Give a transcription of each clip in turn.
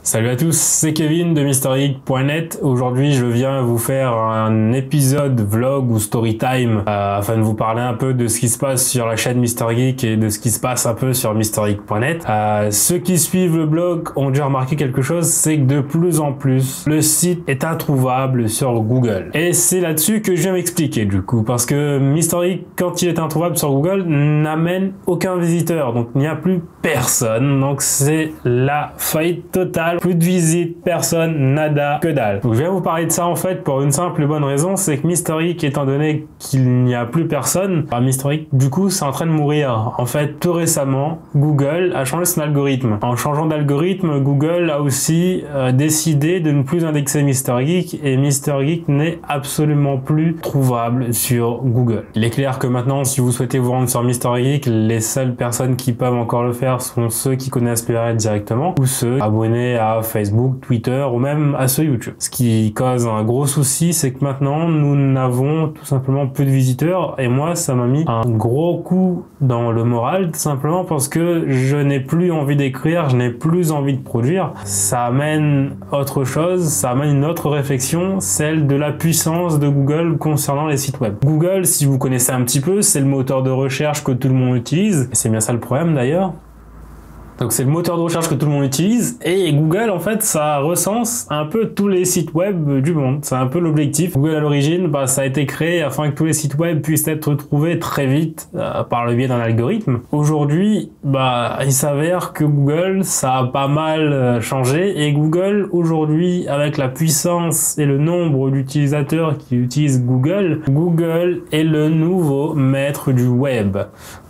Salut à tous, c'est Kevin de MrGeek.net. Aujourd'hui, je viens vous faire un épisode vlog ou story time afin de vous parler un peu de ce qui se passe sur la chaîne MrGeek et de ce qui se passe un peu sur MrGeek.net. Ceux qui suivent le blog ont dû remarquer quelque chose, c'est que de plus en plus, le site est introuvable sur Google. Et c'est là-dessus que je viens m'expliquer du coup, parce que MrGeek, quand il est introuvable sur Google, n'amène aucun visiteur, donc il n'y a plus personne, donc c'est la faillite totale. Plus de visites, personne, nada, que dalle. Donc je viens vous parler de ça en fait pour une simple et bonne raison, c'est que MrGeek, étant donné qu'il n'y a plus personne, MrGeek du coup c'est en train de mourir. En fait, tout récemment, Google a changé son algorithme. En changeant d'algorithme, Google a aussi décidé de ne plus indexer MrGeek et MrGeek n'est absolument plus trouvable sur Google. Il est clair que maintenant, si vous souhaitez vous rendre sur MrGeek, les seules personnes qui peuvent encore le faire sont ceux qui connaissent l'URL directement ou ceux abonnés à Facebook, Twitter ou même à ce YouTube. Ce qui cause un gros souci, c'est que maintenant nous n'avons tout simplement plus de visiteurs et moi ça m'a mis un gros coup dans le moral tout simplement parce que je n'ai plus envie d'écrire, je n'ai plus envie de produire. Ça amène autre chose, ça amène une autre réflexion, celle de la puissance de Google concernant les sites web. Google, si vous connaissez un petit peu, c'est le moteur de recherche que tout le monde utilise et c'est bien ça le problème d'ailleurs. Donc c'est le moteur de recherche que tout le monde utilise et Google en fait ça recense un peu tous les sites web du monde. C'est un peu l'objectif. Google à l'origine ça a été créé afin que tous les sites web puissent être trouvés très vite par le biais d'un algorithme. Aujourd'hui il s'avère que Google ça a pas mal changé et Google aujourd'hui avec la puissance et le nombre d'utilisateurs qui utilisent Google est le nouveau maître du web.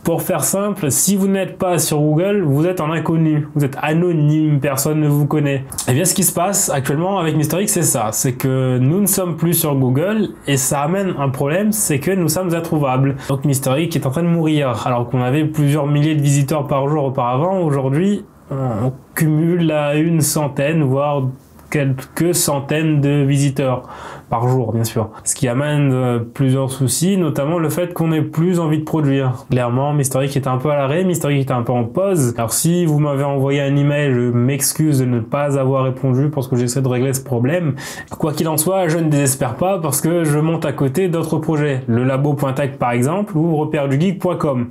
Pour faire simple, si vous n'êtes pas sur Google, vous êtes un inconnu, vous êtes anonyme, personne ne vous connaît. Et bien ce qui se passe actuellement avec MrGeek, c'est ça, c'est que nous ne sommes plus sur Google et ça amène un problème, c'est que nous sommes introuvables. Donc MrGeek est en train de mourir, alors qu'on avait plusieurs milliers de visiteurs par jour auparavant, aujourd'hui on cumule à une centaine, voire quelques centaines de visiteurs par jour, bien sûr. Ce qui amène plusieurs soucis, notamment le fait qu'on n'ait plus envie de produire. Clairement, MrGeek est un peu à l'arrêt, MrGeek est un peu en pause. Alors si vous m'avez envoyé un email, je m'excuse de ne pas avoir répondu parce que j'essaie de régler ce problème. Quoi qu'il en soit, je ne désespère pas parce que je monte à côté d'autres projets. Le labo.tech par exemple ou repèredugeek.com.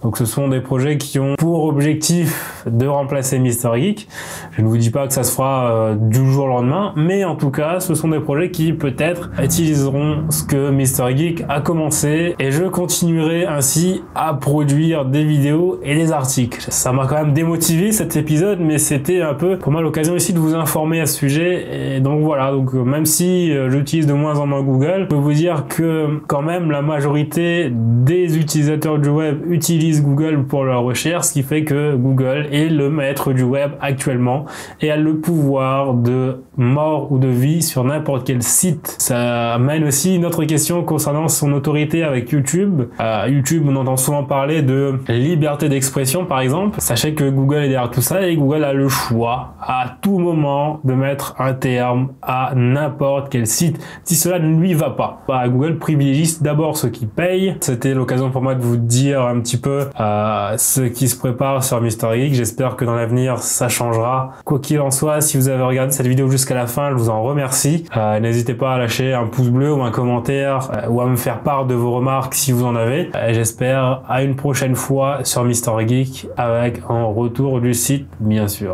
Donc ce sont des projets qui ont pour objectif de remplacer MrGeek. Je ne vous dis pas que ça se fera du jour au lendemain, mais en tout cas, ce sont des projets qui peut-être utiliseront ce que MrGeek a commencé et je continuerai ainsi à produire des vidéos et des articles. Ça m'a quand même démotivé cet épisode, mais c'était un peu pour moi l'occasion ici de vous informer à ce sujet. Et donc voilà, donc même si j'utilise de moins en moins Google, je peux vous dire que quand même la majorité des utilisateurs du web utilisent Google pour leur recherche, ce qui fait que Google est le maître du web actuellement et a le pouvoir de mort ou de vie sur n'importe quel site. Ça amène aussi une autre question concernant son autorité avec YouTube. YouTube, on entend souvent parler de liberté d'expression par exemple. Sachez que Google est derrière tout ça et Google a le choix à tout moment de mettre un terme à n'importe quel site si cela ne lui va pas. Google privilégie d'abord ceux qui payent. C'était l'occasion pour moi de vous dire un petit peu ce qui se prépare sur MrGeek. J'espère que dans l'avenir ça changera. Quoi qu'il en soit, si vous avez regardé cette vidéo jusqu'à la fin, je vous en remercie. N'hésitez pas à lâcher un pouce bleu ou un commentaire ou à me faire part de vos remarques si vous en avez. J'espère à une prochaine fois sur MrGeek avec un retour du site bien sûr.